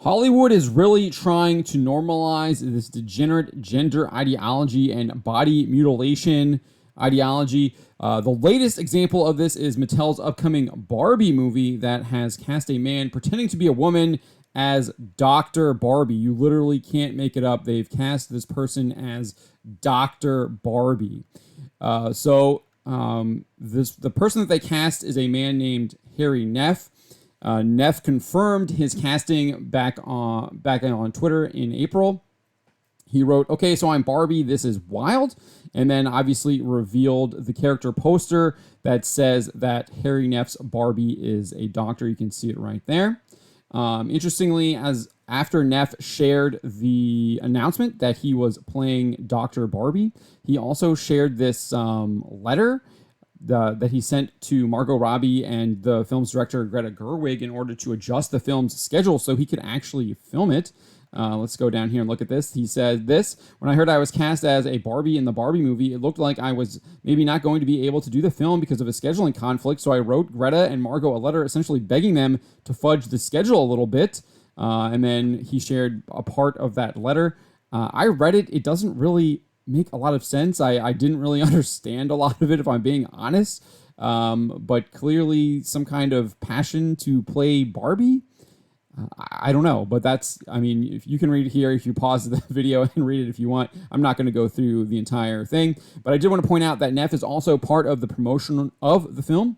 Hollywood is really trying to normalize this degenerate gender ideology and body mutilation ideology. The latest example of this is Mattel's upcoming Barbie movie that has cast a man pretending to be a woman as Dr. Barbie. You literally can't make it up. They've cast this person as Dr. Barbie. The person that they cast is a man named Harry Neff. Neff confirmed his casting back on Twitter in April. He wrote, "Okay, so I'm Barbie. This is wild." And then obviously revealed the character poster that says that Harry Neff's Barbie is a doctor. You can see it right there. Interestingly, after Neff shared the announcement that he was playing Dr. Barbie, he also shared this letter that he sent to Margot Robbie and the film's director, Greta Gerwig, in order to adjust the film's schedule so he could actually film it. Let's go down here and look at this. He said this: "When I heard I was cast as a Barbie in the Barbie movie, it looked like I was maybe not going to be able to do the film because of a scheduling conflict. So I wrote Greta and Margot a letter essentially begging them to fudge the schedule a little bit." And then he shared a part of that letter. I read it. It doesn't really make a lot of sense. I didn't really understand a lot of it, if I'm being honest. But clearly some kind of passion to play Barbie. I don't know, but if you can read it here, if you pause the video and read it if you want. I'm not going to go through the entire thing, but I did want to point out that Neff is also part of the promotion of the film.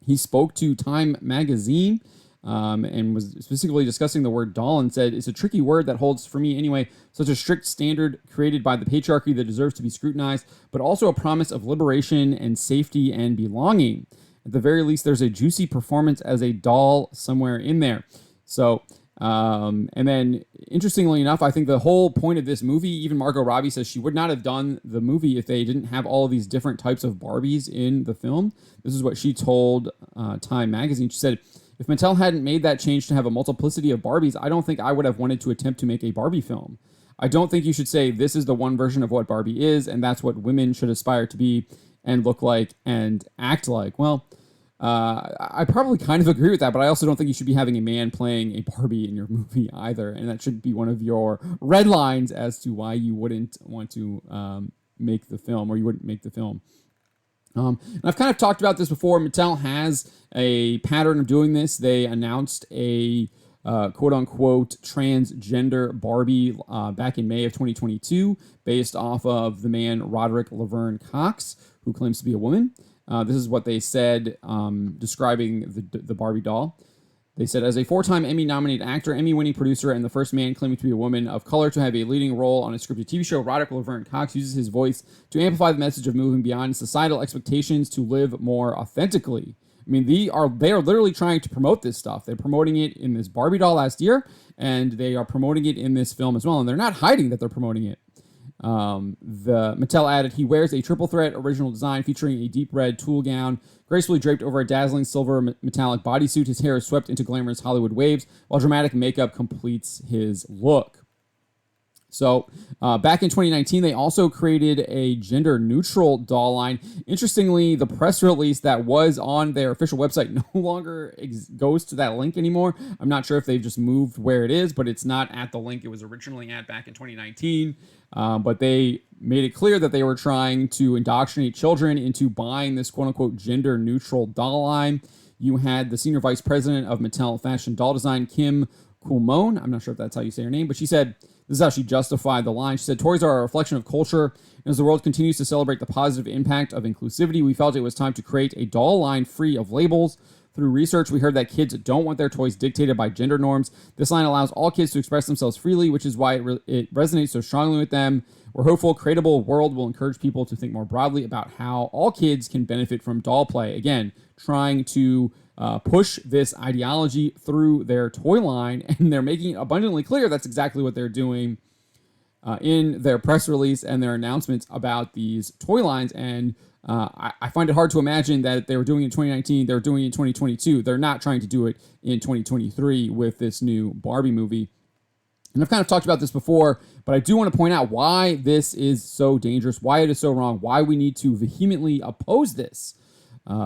He spoke to Time magazine and was specifically discussing the word doll and said, "It's a tricky word that holds, for me anyway, such a strict standard created by the patriarchy that deserves to be scrutinized, but also a promise of liberation and safety and belonging. At the very least, there's a juicy performance as a doll somewhere in there." So, and then interestingly enough, I think the whole point of this movie, even Margot Robbie says she would not have done the movie if they didn't have all of these different types of Barbies in the film. This is what she told Time magazine. She said, "If Mattel hadn't made that change to have a multiplicity of Barbies, I don't think I would have wanted to attempt to make a Barbie film. I don't think you should say this is the one version of what Barbie is, and that's what women should aspire to be and look like and act like." Well, I probably kind of agree with that, but I also don't think you should be having a man playing a Barbie in your movie either, and that should be one of your red lines as to why you wouldn't want to make the film, or you wouldn't make the film. And I've kind of talked about this before. Mattel has a pattern of doing this. They announced a quote-unquote transgender Barbie back in May of 2022 based off of the man Roderick Laverne Cox, who claims to be a woman. This is what they said describing the Barbie doll. They said, "As a 4-time Emmy-nominated actor, Emmy-winning producer, and the first man claiming to be a woman of color to have a leading role on a scripted TV show, Roderick Laverne Cox uses his voice to amplify the message of moving beyond societal expectations to live more authentically." I mean, they are literally trying to promote this stuff. They're promoting it in this Barbie doll last year, and they are promoting it in this film as well. And they're not hiding that they're promoting it. The Mattel added, "He wears a triple threat original design featuring a deep red tulle gown, gracefully draped over a dazzling silver metallic bodysuit. His hair is swept into glamorous Hollywood waves, while dramatic makeup completes his look." So back in 2019, they also created a gender-neutral doll line. Interestingly, the press release that was on their official website no longer goes to that link anymore. I'm not sure if they've just moved where it is, but it's not at the link it was originally at back in 2019. But they made it clear that they were trying to indoctrinate children into buying this quote-unquote gender-neutral doll line. You had the senior vice president of Mattel Fashion Doll Design, Kim Coulmone. I'm not sure if that's how you say her name, but she said, this is how she justified the line. She said, "Toys are a reflection of culture, and as the world continues to celebrate the positive impact of inclusivity, we felt it was time to create a doll line free of labels. Through research, we heard that kids don't want their toys dictated by gender norms. This line allows all kids to express themselves freely, which is why it resonates so strongly with them. We're hopeful Creatable World will encourage people to think more broadly about how all kids can benefit from doll play." Again, trying to push this ideology through their toy line, and they're making it abundantly clear that's exactly what they're doing in their press release and their announcements about these toy lines. And I find it hard to imagine that they were doing it in 2019, they're doing it in 2022. They're not trying to do it in 2023 with this new Barbie movie. And I've kind of talked about this before, but I do want to point out why this is so dangerous, why it is so wrong, why we need to vehemently oppose this.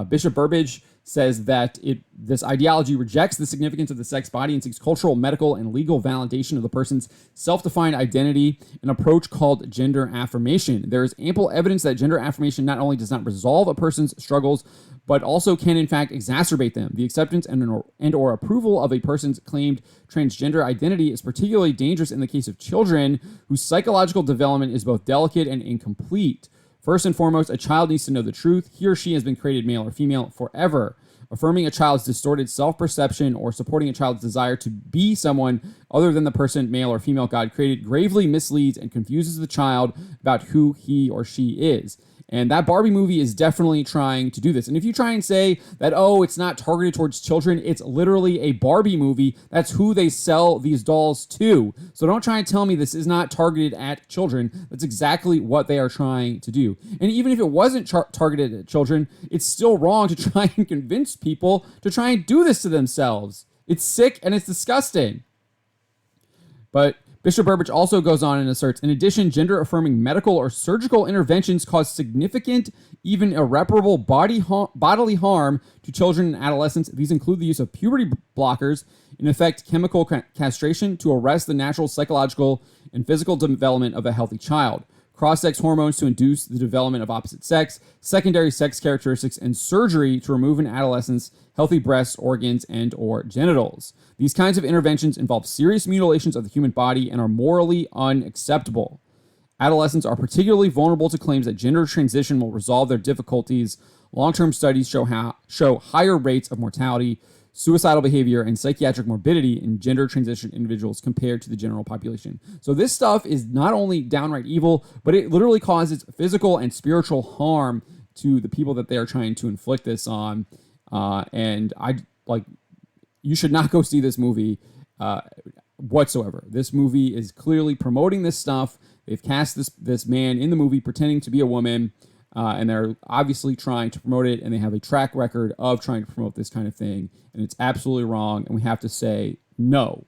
Bishop Burbidge says that this ideology rejects the significance of the sex body and seeks cultural, medical, and legal validation of the person's self-defined identity, an approach called gender affirmation. There is ample evidence that gender affirmation not only does not resolve a person's struggles, but also can in fact exacerbate them. The acceptance and or approval of a person's claimed transgender identity is particularly dangerous in the case of children whose psychological development is both delicate and incomplete. First and foremost, a child needs to know the truth. He or she has been created male or female forever. Affirming a child's distorted self-perception or supporting a child's desire to be someone other than the person, male or female, God created gravely misleads and confuses the child about who he or she is. And that Barbie movie is definitely trying to do this. And if you try and say that, oh, it's not targeted towards children, it's literally a Barbie movie. That's who they sell these dolls to. So don't try and tell me this is not targeted at children. That's exactly what they are trying to do. And even if it wasn't targeted at children, it's still wrong to try and convince people to try and do this to themselves. It's sick and it's disgusting. But Bishop Burbidge also goes on and asserts, in addition, gender-affirming medical or surgical interventions cause significant, even irreparable bodily harm to children and adolescents. These include the use of puberty blockers, in effect chemical castration, to arrest the natural psychological and physical development of a healthy child, cross-sex hormones to induce the development of opposite sex, secondary sex characteristics, and surgery to remove in adolescents healthy breasts, organs, and or genitals. These kinds of interventions involve serious mutilations of the human body and are morally unacceptable. Adolescents are particularly vulnerable to claims that gender transition will resolve their difficulties. Long-term studies show higher rates of mortality, suicidal behavior, and psychiatric morbidity in gender transition individuals compared to the general population. So this stuff is not only downright evil, but it literally causes physical and spiritual harm to the people that they are trying to inflict this on. And you should not go see this movie whatsoever. This movie is clearly promoting this stuff. They've cast this man in the movie pretending to be a woman, and they're obviously trying to promote it, and they have a track record of trying to promote this kind of thing, and it's absolutely wrong, and we have to say no.